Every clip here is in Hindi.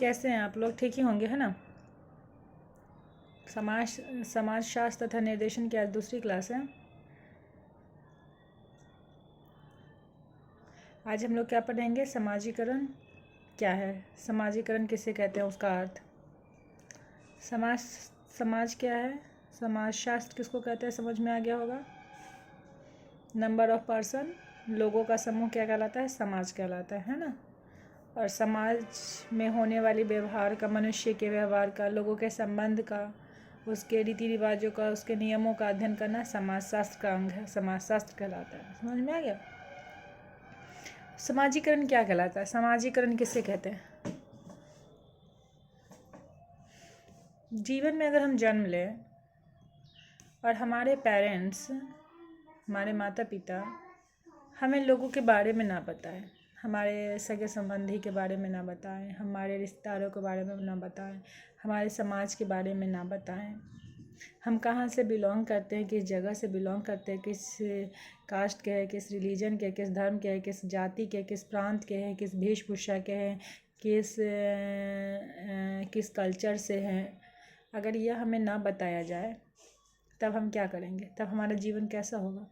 कैसे हैं आप लोग? ठीक ही होंगे, है ना। समाजशास्त्र तथा निर्देशन की आज दूसरी क्लास है। आज हम लोग क्या पढ़ेंगे? समाजीकरण क्या है, समाजीकरण किसे कहते हैं, उसका अर्थ। समाज क्या है, समाजशास्त्र किसको कहते हैं, समझ में आ गया होगा। नंबर ऑफ पर्सन, लोगों का समूह क्या कहलाता है? समाज कहलाता है ना। और समाज में होने वाली व्यवहार का, मनुष्य के व्यवहार का, लोगों के संबंध का, उसके रीति रिवाजों का, उसके नियमों का अध्ययन करना समाजशास्त्र का अंग है, समाजशास्त्र कहलाता है। समझ में आ गया। समाजीकरण क्या कहलाता है, समाजीकरण किसे कहते हैं? जीवन में अगर हम जन्म लें और हमारे पेरेंट्स, हमारे माता पिता हमें लोगों के बारे में ना बताएं, हमारे सगे संबंधी के बारे में ना बताएं, हमारे रिश्तेदारों के बारे में ना बताएं, हमारे समाज के बारे में ना बताएं, हम कहाँ से बिलोंग करते हैं, किस जगह से बिलोंग करते हैं, किस कास्ट के हैं, किस रिलीजन के, किस धर्म के हैं, किस जाति के, किस प्रांत के हैं, किस वेशभूषा के हैं, किस कल्चर से हैं, अगर यह हमें ना बताया जाए तब हम क्या करेंगे? तब हमारा जीवन कैसा होगा?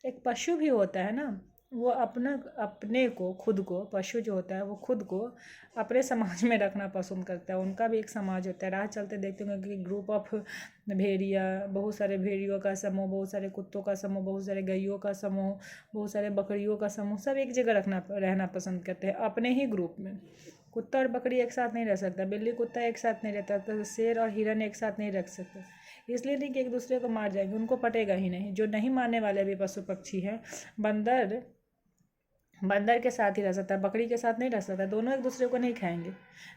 एक पशु भी होता है ना, वो अपने को, खुद को, पशु जो होता है वो खुद को अपने समाज में रखना पसंद करता है। उनका भी एक समाज होता है। राह चलते देखते होंगे कि ग्रुप ऑफ भेड़िया, बहुत सारे भेड़ियों का समूह, बहुत सारे कुत्तों का समूह, बहुत सारे गैयों का समूह, बहुत सारे बकरियों का समूह, सब एक जगह रहना पसंद करते हैं अपने ही ग्रुप में। कुत्ता और बकरी एक साथ नहीं रह सकता, बिल्ली कुत्ता एक साथ नहीं रहता, तो शेर और हिरन एक साथ नहीं रख सकते। इसलिए नहीं कि एक दूसरे को मार जाएंगे, उनको पटेगा ही नहीं। जो नहीं मारने वाले भी पशु पक्षी हैं, बंदर के साथ ही रह सकता है, बकरी के साथ नहीं रह सकता। दोनों एक दूसरे को नहीं खाएंगे,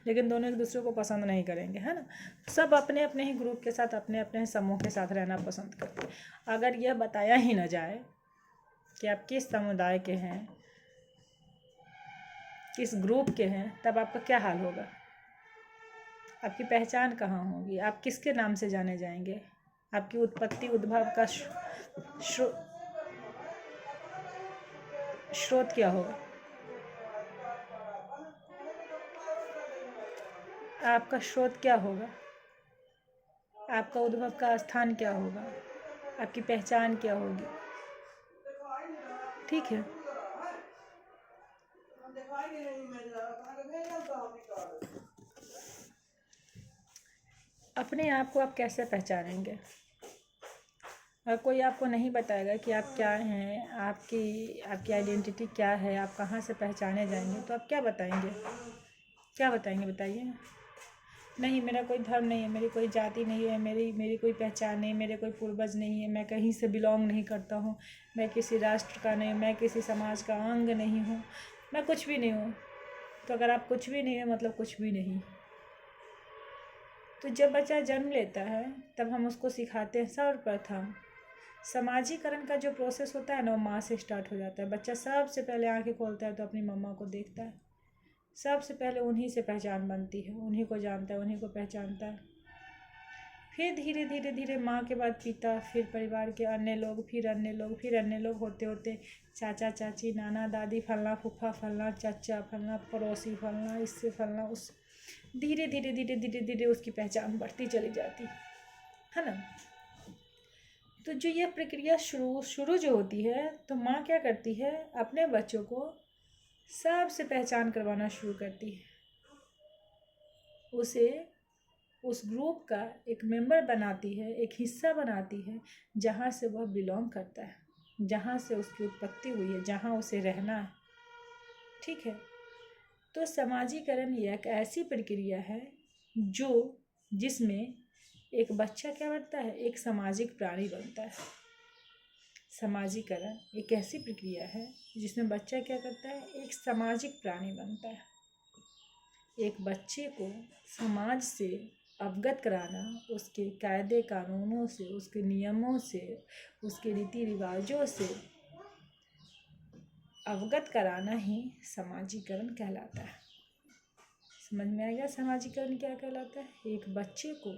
लेकिन दोनों एक दूसरे को पसंद नहीं करेंगे, है ना। सब अपने अपने ही ग्रुप के साथ, अपने अपने समूह के साथ रहना पसंद करते हैं। अगर यह बताया ही ना जाए कि आप किस समुदाय के हैं, किस ग्रुप के हैं, तब आपका क्या हाल होगा? आपकी पहचान कहाँ होगी? आप किसके नाम से जाने जाएंगे? आपकी उत्पत्ति, उद्भव का स्रोत क्या होगा? आपका स्रोत क्या होगा? आपका उद्भव का स्थान क्या होगा? आपकी पहचान क्या होगी? ठीक है। अपने आप को आप कैसे पहचानेंगे? और कोई आपको नहीं बताएगा कि आप क्या हैं, आपकी आइडेंटिटी क्या है, आप कहाँ से पहचाने जाएंगे, तो आप क्या बताएंगे? क्या बताएंगे, बताइए। नहीं, मेरा कोई धर्म नहीं है, मेरी कोई जाति नहीं है, मेरी कोई पहचान नहीं, मेरे कोई पूर्वज नहीं है, मैं कहीं से बिलोंग नहीं करता हूँ, मैं किसी राष्ट्र का नहीं, मैं किसी समाज का अंग नहीं हूँ, मैं कुछ भी नहीं हूँ। तो अगर आप कुछ भी नहीं है मतलब कुछ भी नहीं। तो जब बच्चा जन्म लेता है तब हम उसको सिखाते हैं सर्वप्रथम समाजीकरण का जो प्रोसेस होता है ना, वो माँ से स्टार्ट हो जाता है। बच्चा सबसे पहले आंखें खोलता है तो अपनी मम्मा को देखता है, सबसे पहले उन्हीं से पहचान बनती है, उन्हीं को जानता है, उन्हीं को पहचानता है। फिर धीरे धीरे धीरे माँ के बाद पिता, फिर परिवार के अन्य लोग, फिर अन्य लोग, फिर अन्य लोग होते होते चाचा चाची, नाना दादी, फलना फूफा, फलना चाचा, फलना पड़ोसी, फलना इससे, फलना उस, धीरे धीरे धीरे धीरे धीरे उसकी पहचान बढ़ती चली जाती है ना। तो जो यह प्रक्रिया शुरू जो होती है, तो माँ क्या करती है, अपने बच्चों को सबसे पहचान करवाना शुरू करती है, उसे उस ग्रुप का एक मेंबर बनाती है, एक हिस्सा बनाती है, जहाँ से वह बिलोंग करता है, जहाँ से उसकी उत्पत्ति हुई है, जहाँ उसे रहना है। ठीक है। तो समाजीकरण यह एक ऐसी प्रक्रिया है जिसमें एक बच्चा क्या बनता है, एक सामाजिक प्राणी बनता है। समाजीकरण एक ऐसी प्रक्रिया है जिसमें बच्चा क्या करता है, एक सामाजिक प्राणी बनता है। एक बच्चे को समाज से अवगत कराना, उसके कायदे कानूनों से, उसके नियमों से, उसके रीति रिवाजों से अवगत कराना ही समाजीकरण कहलाता है। समझ में आ गया समाजीकरण क्या कहलाता है? एक बच्चे को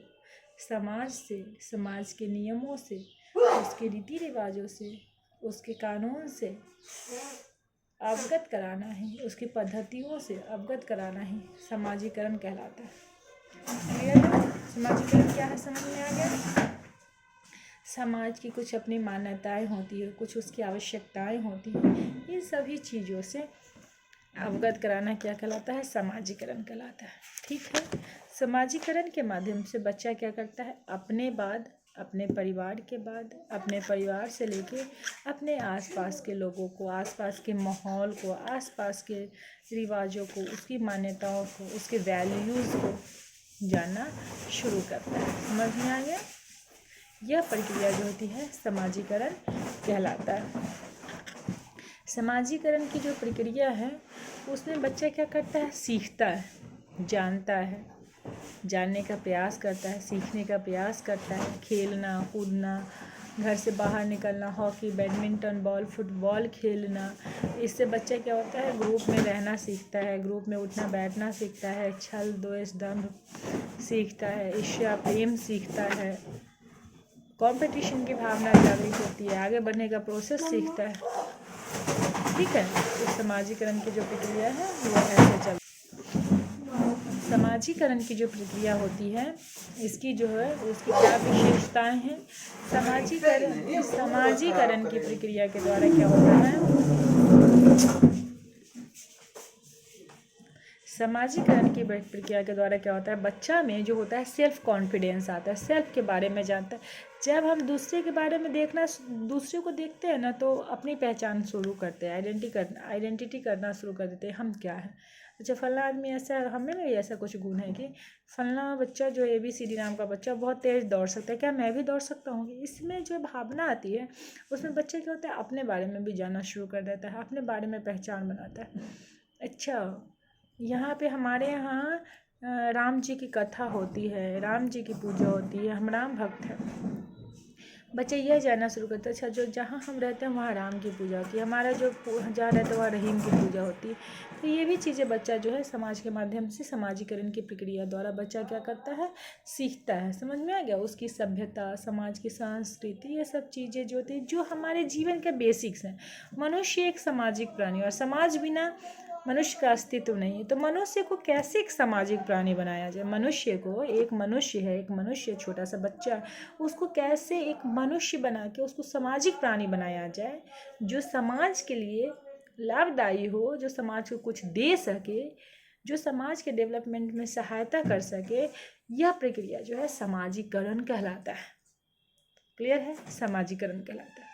समाज से, समाज के नियमों से, उसके रीति रिवाजों से, उसके कानून से अवगत कराना ही, उसकी पद्धतियों से अवगत कराना ही समाजीकरण कहलाता है। क्लियर है? समाजीकरण क्या है, समझ में आ गया? समाज की कुछ अपनी मान्यताएं होती है, कुछ उसकी आवश्यकताएं होती हैं, इन सभी चीज़ों से अवगत कराना क्या कहलाता है, समाजीकरण कहलाता है। ठीक है, समाजीकरण के माध्यम से बच्चा क्या करता है, अपने बाद, अपने परिवार के बाद, अपने परिवार से लेके अपने आसपास के लोगों को, आसपास के माहौल को, आसपास के रिवाजों को, उसकी मान्यताओं को, उसके वैल्यूज़ को जानना शुरू करता है। समझ में आ गया? यह प्रक्रिया जो होती है समाजीकरण कहलाता है। समाजीकरण की जो प्रक्रिया है उसमें बच्चा क्या करता है, सीखता है, जानता है, जानने का प्रयास करता है, सीखने का प्रयास करता है, खेलना कूदना, घर से बाहर निकलना, हॉकी, बैडमिंटन, बॉल, फुटबॉल खेलना, इससे बच्चा क्या होता है, ग्रुप में रहना सीखता है, ग्रुप में उठना बैठना सीखता है, छल द्वेष दंभ सीखता है, ईर्ष्या प्रेम सीखता है, कंपटीशन की भावना जागृत होती है, आगे बढ़ने का प्रोसेस सीखता है। ठीक है, तो समाजीकरण की जो प्रक्रिया है वो ऐसे चल, समाजीकरण की जो प्रक्रिया होती है इसकी जो है उसकी क्या विशेषताएं हैं। समाजीकरण की प्रक्रिया के द्वारा क्या होता है, समाजीकरण की प्रक्रिया के द्वारा क्या होता है, बच्चा में जो होता है सेल्फ कॉन्फिडेंस आता है, सेल्फ के बारे में जानता है। जब हम दूसरे के बारे में देखना, दूसरे को देखते हैं ना, तो अपनी पहचान शुरू करते हैं, आइडेंटिटी करना शुरू कर देते हैं, हम क्या है। अच्छा, फलना आदमी ऐसा है, हमें में ऐसा कुछ गुण है कि फलना बच्चा जो ABCD नाम का बच्चा बहुत तेज़ दौड़ सकता है, क्या मैं भी दौड़ सकता हूँ। इसमें जो भावना आती है उसमें बच्चे क्या होता है, अपने बारे में भी जानना शुरू कर देता है, अपने बारे में पहचान बनाता है। अच्छा, यहाँ पे हमारे यहाँ राम जी की कथा होती है, राम जी की पूजा होती है, हम राम भक्त हैं। बच्चे यह जानना शुरू करते हैं, अच्छा जो जहाँ हम रहते हैं वहाँ राम की पूजा होती है, हमारा जो जहाँ रहता है वहाँ रहीम की पूजा होती है। तो ये भी चीज़ें बच्चा जो है समाज के माध्यम से, समाजीकरण की प्रक्रिया द्वारा बच्चा क्या करता है, सीखता है। समझ में आ गया? उसकी सभ्यता, समाज की संस्कृति, ये सब चीज़ें जो होती है जो हमारे जीवन के बेसिक्स हैं। मनुष्य एक सामाजिक प्राणी, और समाज बिना मनुष्य का अस्तित्व नहीं है। तो मनुष्य को कैसे एक सामाजिक प्राणी बनाया जाए, मनुष्य को, एक मनुष्य है, एक मनुष्य छोटा सा बच्चा, उसको कैसे एक मनुष्य बना के उसको सामाजिक प्राणी बनाया जाए, जो समाज के लिए लाभदायी हो, जो समाज को कुछ दे सके, जो समाज के डेवलपमेंट में सहायता कर सके। यह प्रक्रिया जो है समाजीकरण कहलाता है। क्लियर है? समाजीकरण कहलाता है।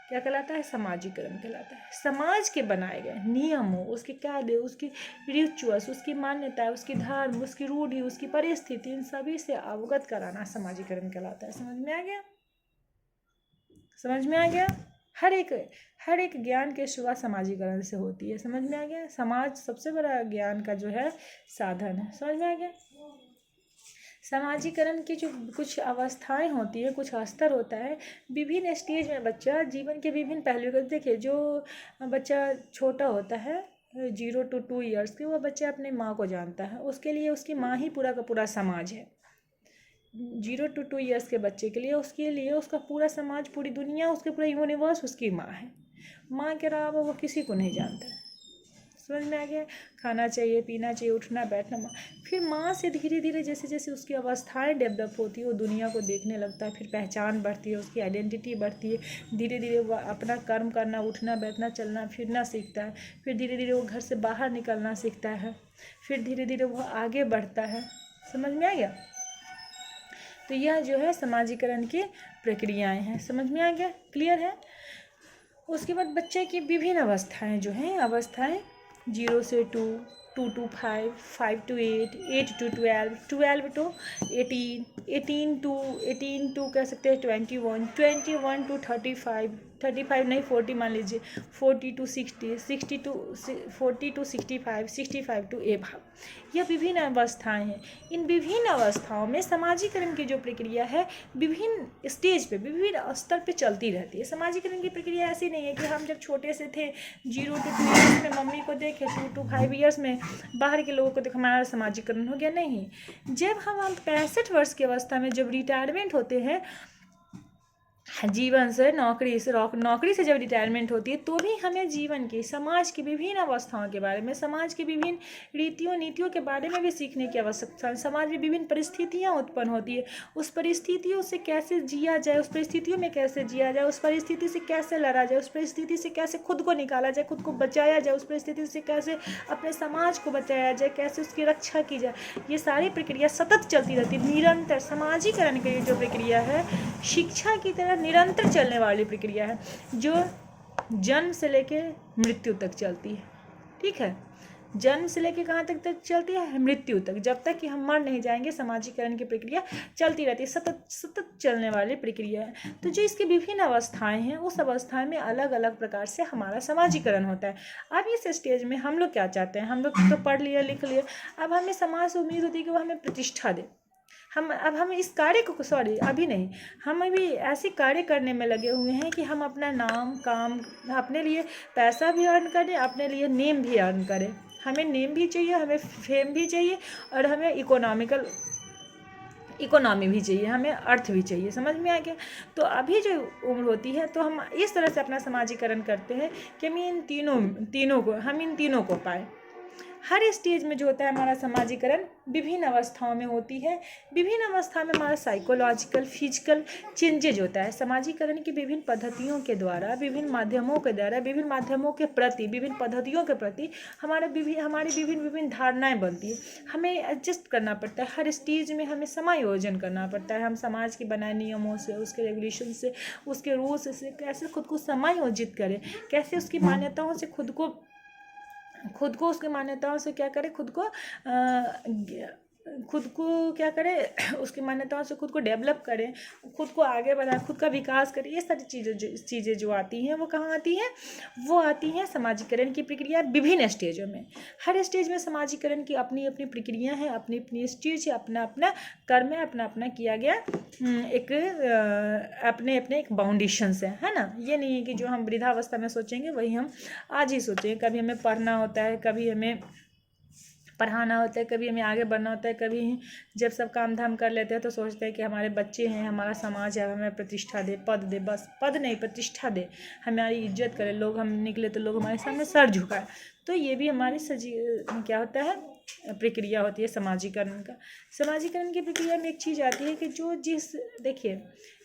क्या कहलाता है? समाजीकरण कहलाता है। समाज के बनाए गए नियमों, उसके कायदे, उसकी रिचुअल्स, उसकी मान्यता, उसकी धर्म, उसकी रूढ़ी, उसकी परिस्थिति, इन सभी से अवगत कराना समाजीकरण कहलाता है। समझ में आ गया? समझ में आ गया? हर एक ज्ञान की शुरुआत समाजीकरण से होती है। समझ में आ गया? समाज सबसे बड़ा ज्ञान का जो है साधन है। समझ में आ गया? समाजीकरण की जो कुछ अवस्थाएं होती है, कुछ स्तर होता है, विभिन्न स्टेज में बच्चा जीवन के विभिन्न पहलुओं को देखिए। जो बच्चा छोटा होता है 0 to 2 ईयर्स के, वो बच्चा अपने माँ को जानता है, उसके लिए उसकी माँ ही पूरा का पूरा समाज है। 0 to 2 ईयर्स के बच्चे के लिए उसका पूरा समाज, पूरी दुनिया, उसके पूरा यूनिवर्स उसकी माँ है। माँ के अलावा वो किसी को नहीं जानता है। समझ में आ गया? खाना चाहिए, पीना चाहिए, उठना बैठना माँ। फिर माँ से धीरे धीरे जैसे जैसे उसकी अवस्थाएं डेवलप होती है, वो दुनिया को देखने लगता है, फिर पहचान बढ़ती है, उसकी आइडेंटिटी बढ़ती है। धीरे धीरे वो अपना कर्म करना, उठना बैठना, चलना फिरना सीखता है। फिर धीरे धीरे वो घर से बाहर निकलना सीखता है। फिर धीरे धीरे वो आगे बढ़ता है। समझ में आ गया? तो यह जो है समाजीकरण की प्रक्रियाएँ हैं। समझ में आ गया? क्लियर है? उसके बाद बच्चे की विभिन्न अवस्थाएं जो हैं, अवस्थाएं 0 से 2, 2 to 5, 5 to 8, 8 to 12, 12 to 18, 18 to कह सकते हैं 21, 21 to 35, 35 नहीं 40 मान लीजिए, 40 to 60, 60 to 40 to 65, 65 to 85। यह विभिन्न अवस्थाएं हैं। इन विभिन्न अवस्थाओं में समाजीकरण की जो प्रक्रिया है विभिन्न स्टेज पे, विभिन्न स्तर पे चलती रहती है। समाजीकरण की प्रक्रिया ऐसी नहीं है कि हम जब छोटे से थे 0 to 2 ईयर्स में मम्मी को देखे, 2 to 5 ईयर्स में बाहर के लोगों को देख हमारा समाजीकरण हो गया। नहीं, जब हम 65 वर्ष की अवस्था में जब रिटायरमेंट होते हैं जीवन से नौकरी से जब रिटायरमेंट होती है तो भी हमें जीवन की, समाज की विभिन्न अवस्थाओं के बारे में, समाज की विभिन्न रीतियों नीतियों के बारे में भी सीखने की आवश्यकता है। समाज में विभिन्न परिस्थितियाँ उत्पन्न होती है, उस परिस्थितियों से कैसे जिया जाए, उस परिस्थितियों में कैसे जिया जाए, उस परिस्थिति से कैसे लड़ा जाए, उस परिस्थिति से कैसे खुद को निकाला जाए, खुद को बचाया जाए, उस परिस्थिति से कैसे अपने समाज को बचाया जाए, कैसे उसकी रक्षा की जाए, ये सारी प्रक्रिया सतत चलती रहती है। निरंतर समाजीकरण की जो प्रक्रिया है शिक्षा की तरह निरंतर चलने वाली प्रक्रिया है, जो जन्म से लेके मृत्यु तक चलती है। ठीक है, जन्म से लेके कहाँ तक चलती है? मृत्यु तक। जब तक कि हम मर नहीं जाएंगे समाजीकरण की प्रक्रिया चलती रहती है, सतत चलने वाली प्रक्रिया है। तो जो इसकी विभिन्न अवस्थाएं हैं, उस अवस्थाएं में अलग अलग प्रकार से हमारा समाजीकरण होता है। अब इस स्टेज में हम लोग क्या चाहते हैं? हम लोग तो पढ़ लिया लिख लिया, अब हमें समाज से उम्मीद होती है कि वो हमें प्रतिष्ठा दे। हम इस कार्य को, अभी नहीं, हम अभी ऐसे कार्य करने में लगे हुए हैं कि हम अपना नाम काम, अपने लिए पैसा भी अर्न करें, अपने लिए नेम भी अर्न करें। हमें नेम भी चाहिए, हमें फेम भी चाहिए, और हमें इकोनॉमी भी चाहिए, हमें अर्थ भी चाहिए। समझ में आ गया? तो अभी जो उम्र होती है तो हम इस तरह से अपना समाजीकरण करते हैं कि हम इन तीनों को पाए। हर स्टेज में जो होता है हमारा समाजीकरण विभिन्न अवस्थाओं में होती है। विभिन्न अवस्था में हमारा साइकोलॉजिकल फिजिकल चेंजेज होता है। समाजीकरण की विभिन्न पद्धतियों के द्वारा, विभिन्न माध्यमों के द्वारा, विभिन्न माध्यमों के प्रति, विभिन्न पद्धतियों के प्रति हमारी विभिन्न धारणाएं बनती है। हमें एडजस्ट करना पड़ता है, हर स्टेज में हमें समायोजन करना पड़ता है। हम समाज के बनाए नियमों से, उसके रेगुलेशन से, उसके रूल्स से कैसे खुद को समायोजित करें, कैसे उसकी मान्यताओं से खुद को उसकी मान्यताओं से क्या करें, खुद को क्या करें, उसकी मान्यताओं से खुद को डेवलप करें, खुद को आगे बढ़ाएं, खुद का विकास करें। ये सारी चीज़ें जो आती हैं वो कहाँ आती हैं? वो आती हैं समाजीकरण की प्रक्रिया विभिन्न स्टेजों में। हर स्टेज में समाजीकरण की अपनी अपनी प्रक्रिया है, अपनी अपनी स्टेज है, अपना अपना कर्म है, अपना अपना किया गया एक अपने अपने एक बाउंडेशंस है ना। ये नहीं है कि जो हम वृद्धावस्था में सोचेंगे वही हम आज ही सोचेंगे। कभी हमें पढ़ना होता है, कभी हमें पढ़ाना होता है, कभी हमें आगे बढ़ना होता है, कभी जब सब काम धाम कर लेते हैं तो सोचते हैं कि हमारे बच्चे हैं, हमारा समाज है, हमें प्रतिष्ठा दे, पद दे, बस पद नहीं प्रतिष्ठा दे, हमारी इज्जत करे, लोग हम निकले तो लोग हमारे सामने सर झुकाए। तो ये भी हमारी क्या होता है, प्रक्रिया होती है समाजीकरण का। समाजीकरण की प्रक्रिया में एक चीज़ आती है कि देखिए,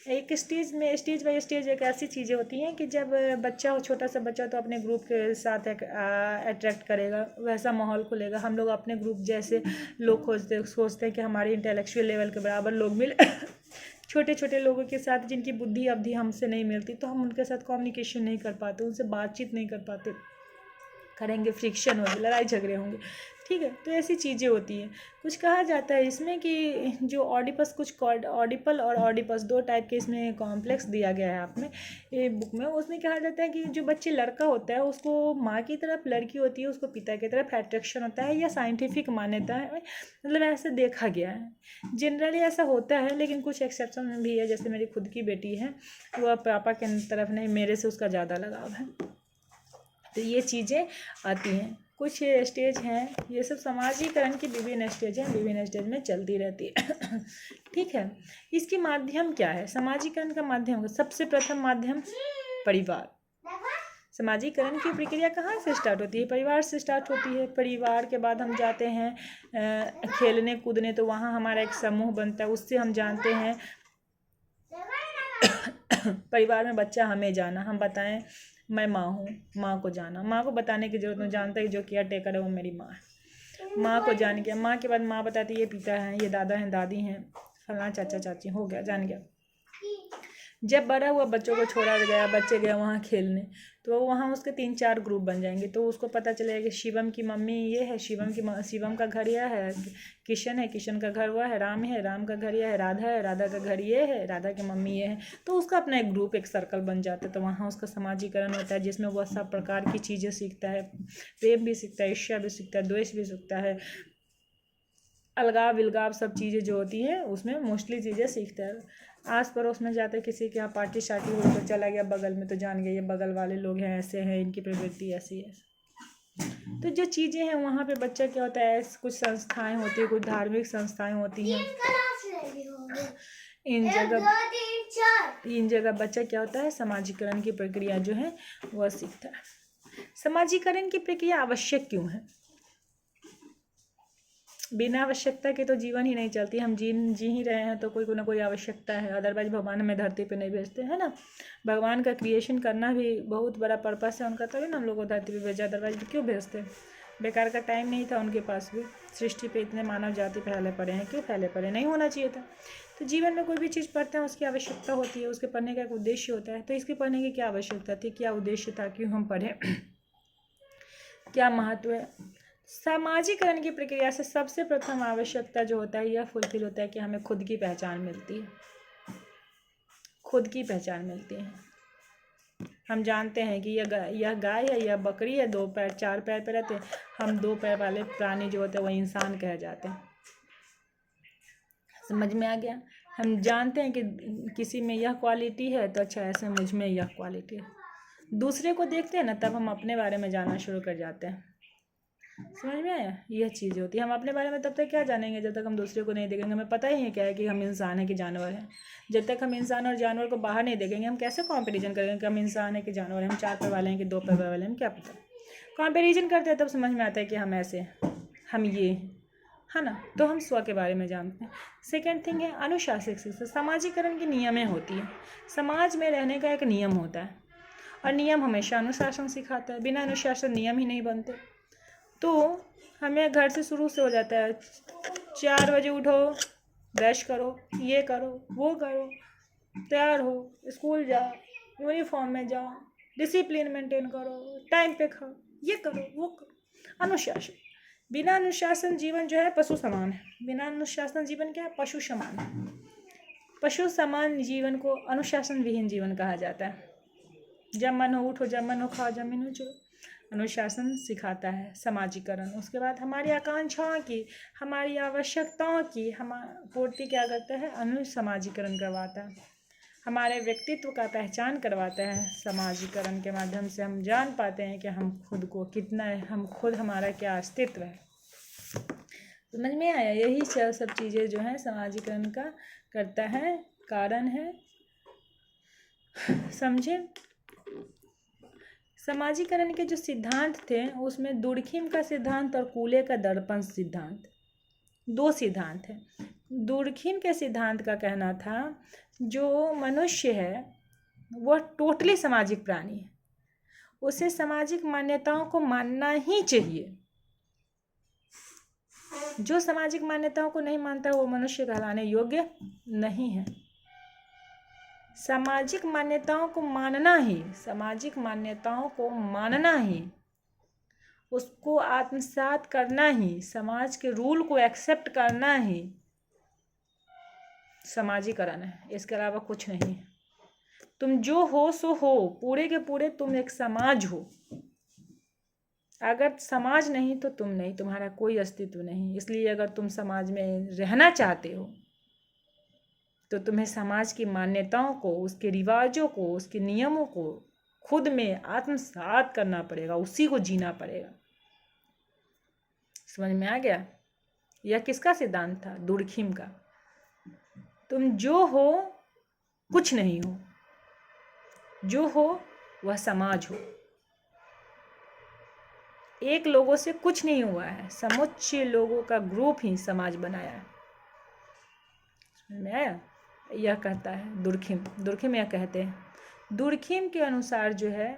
एक स्टेज बाय स्टेज एक ऐसी चीज़ें होती हैं कि जब बच्चा हो, छोटा सा बच्चा, तो अपने ग्रुप के साथ अट्रैक्ट करेगा, वैसा माहौल खुलेगा। हम लोग अपने ग्रुप जैसे लोग सोचते हैं कि हमारे इंटेलेक्चुअल लेवल के बराबर लोग मिले। छोटे छोटे लोगों के साथ जिनकी बुद्धि अवधि हमसे नहीं मिलती, तो हम उनके साथ कम्युनिकेशन नहीं कर पाते, उनसे बातचीत नहीं कर पाते, करेंगे फ्रिक्शन होगी, लड़ाई झगड़े होंगे। ठीक है, तो ऐसी चीज़ें होती हैं। कुछ कहा जाता है इसमें कि जो ऑडिपल और ऑडिपस दो टाइप के इसमें कॉम्प्लेक्स दिया गया है आपने ये बुक में। उसमें कहा जाता है कि जो बच्चे लड़का होता है उसको माँ की तरफ, लड़की होती है उसको पिता की तरफ अट्रैक्शन होता है, या साइंटिफिक मान्यता है, मतलब ऐसे देखा गया है। जनरली ऐसा होता है, लेकिन कुछ एक्सेप्शन भी है। जैसे मेरी खुद की बेटी है, वो पापा के तरफ नहीं, मेरे से उसका ज़्यादा लगाव है। तो ये चीज़ें आती हैं। कुछ स्टेज हैं, ये सब समाजीकरण की विभिन्न स्टेज हैं, विभिन्न स्टेज में चलती रहती है। ठीक है, इसके माध्यम क्या है? समाजीकरण का माध्यम, सबसे प्रथम माध्यम परिवार। समाजीकरण की प्रक्रिया कहाँ से स्टार्ट होती है? परिवार से स्टार्ट होती है। परिवार के बाद हम जाते हैं खेलने कूदने, तो वहाँ हमारा एक समूह बनता है, उससे हम जानते हैं परिवार में बच्चा हमें जाना, हम बताएं मैं माँ हूँ, माँ को जाना, माँ को बताने की जरूरत नहीं, जानता है जो केयर टेकर है वो मेरी माँ है। माँ को जान गया, माँ के बाद माँ बताती है ये पिता हैं, ये दादा हैं, दादी हैं, फलाना चाचा चाची, हो गया, जान गया। जब बड़ा हुआ, बच्चों को छोड़ा गया, बच्चे गए वहाँ खेलने, तो वहाँ उसके 3-4 ग्रुप बन जाएंगे। तो उसको पता चलेगा कि शिवम की मम्मी ये है, शिवम का घर यह है, किशन है, किशन का घर वह है, राम का घर यह है, राधा का घर ये है, राधा की मम्मी ये है। तो उसका अपना एक ग्रुप, एक सर्कल बन जाता है। तो वहाँ उसका समाजीकरण होता है, जिसमें वह सब प्रकार की चीज़ें सीखता है, प्रेम भी सीखता है, ईर्ष्या भी सीखता है, द्वेष भी सीखता है, अलगाव विलगाव सब चीज़ें जो होती हैं उसमें मोस्टली चीज़ें सीखता है। आस पड़ोस में जाते किसी के यहाँ पार्टी शार्टी हो तो चला गया बगल में, तो जान गया ये बगल वाले लोग हैं, ऐसे हैं, इनकी प्रवृत्ति ऐसी है। तो जो चीज़ें हैं वहाँ पे बच्चा क्या होता है, कुछ संस्थाएं होती है, कुछ धार्मिक संस्थाएं होती हैं, इन जगह इन जगह बच्चा क्या होता है, समाजीकरण की प्रक्रिया जो है वह सीखता है। समाजीकरण की प्रक्रिया आवश्यक क्यों है? बिना आवश्यकता के तो जीवन ही नहीं चलती। हम जी ही रहे हैं तो कोई ना कोई आवश्यकता है, अदरवाइज भगवान हमें धरती पे नहीं भेजते, है ना। भगवान का क्रिएशन करना भी बहुत बड़ा पर्पस है उनका, तभी ना हम लोग को धरती पे भेजा, अदरवाइज क्यों भेजते? बेकार का टाइम नहीं था उनके पास भी। सृष्टि पे इतने मानव जाति फैले पड़े हैं, क्यों फैले पड़े? नहीं होना चाहिए था। तो जीवन में कोई भी चीज़ पढ़ते हैं उसकी आवश्यकता होती है, उसके पढ़ने का एक उद्देश्य होता है। तो इसके पढ़ने की क्या आवश्यकता थी, क्या उद्देश्य था, क्यों हम पढ़ें, क्या महत्व है? समाजीकरण की प्रक्रिया से सबसे प्रथम आवश्यकता जो होता है यह फुलफिल होता है कि हमें खुद की पहचान मिलती है। खुद की पहचान मिलती है। हम जानते हैं कि यह गाय है, यह बकरी है, 2 पैर 4 पैर पे रहते हैं। हम 2 पैर वाले प्राणी जो होते हैं वह इंसान कहे जाते हैं। समझ में आ गया? हम जानते हैं कि किसी में यह क्वालिटी है तो अच्छा ऐसे मुझ में यह क्वालिटी है। दूसरे को देखते हैं ना तब हम अपने बारे में जानना शुरू कर जाते हैं। समझ में आया? यह चीज़ होती है। हम अपने बारे में तब तक क्या जानेंगे जब तक हम दूसरे को नहीं देखेंगे। हमें पता ही है क्या है कि हम इंसान है कि जानवर हैं। जब तक हम इंसान और जानवर को बाहर नहीं देखेंगे हम कैसे कंपैरिजन करेंगे कि हम इंसान है कि जानवर हैं, हम 4 पैर वाले हैं कि 2 पैर वाले हैं, हम क्या पता। कंपैरिजन करते हैं तब समझ में आता है कि हम ऐसे, हम ये, है ना। तो हम स्व के बारे में जानते हैं। सेकेंड थिंग है अनुशासित शिक्षा। समाजीकरण की नियमें होती है। समाज में रहने का एक नियम होता है और नियम हमेशा अनुशासन सिखाता है। बिना अनुशासन नियम ही नहीं बनते। तो हमें घर से शुरू से हो जाता है 4 बजे उठो, ब्रश करो, ये करो, वो करो, तैयार हो, स्कूल जाओ, यूनिफॉर्म में जाओ, डिसिप्लिन मेंटेन करो, टाइम पे खाओ, ये करो, वो करो। अनुशासन। बिना अनुशासन जीवन जो है पशु समान है। बिना अनुशासन जीवन क्या है? पशु समान है। पशु समान जीवन को अनुशासन विहीन जीवन कहा जाता है। जब मन हो उठो, जब मन हो खाओ, जब मन हो चलो। अनुशासन सिखाता है समाजीकरण। उसके बाद हमारी आकांक्षाओं की, हमारी आवश्यकताओं की हम पूर्ति क्या करता है? अनुसमाजीकरण करवाता है। हमारे व्यक्तित्व का पहचान करवाता है। समाजीकरण के माध्यम से हम जान पाते हैं कि हम खुद को कितना है, हम खुद, हमारा क्या अस्तित्व है। समझ में आया? यही सब चीज़ें जो हैं समाजीकरण का करता है, कारण है। समझे? समाजीकरण के जो सिद्धांत थे उसमें दुर्खिम का सिद्धांत और कूले का दर्पण सिद्धांत, 2 सिद्धांत हैं। दुर्खिम के सिद्धांत का कहना था जो मनुष्य है वह टोटली सामाजिक प्राणी है, उसे सामाजिक मान्यताओं को मानना ही चाहिए। जो सामाजिक मान्यताओं को नहीं मानता वो मनुष्य कहलाने योग्य नहीं है। सामाजिक मान्यताओं को मानना ही, सामाजिक मान्यताओं को मानना ही, उसको आत्मसात करना ही, समाज के रूल को एक्सेप्ट करना ही समाजीकरण है। इसके अलावा कुछ नहीं। तुम जो हो सो हो, पूरे के पूरे तुम एक समाज हो। अगर समाज नहीं तो तुम नहीं, तुम्हारा कोई अस्तित्व नहीं। इसलिए अगर तुम समाज में रहना चाहते हो तो तुम्हें समाज की मान्यताओं को, उसके रिवाजों को, उसके नियमों को खुद में आत्मसात करना पड़ेगा, उसी को जीना पड़ेगा। समझ में आ गया? यह किसका सिद्धांत था? दुर्खिम का। तुम जो हो कुछ नहीं हो, जो हो वह समाज हो। एक लोगों से कुछ नहीं हुआ है, समुच्चय लोगों का ग्रुप ही समाज बनाया है। समझ में आया? यह कहता है दुर्खिम यह कहते हैं। दुर्खिम के अनुसार जो है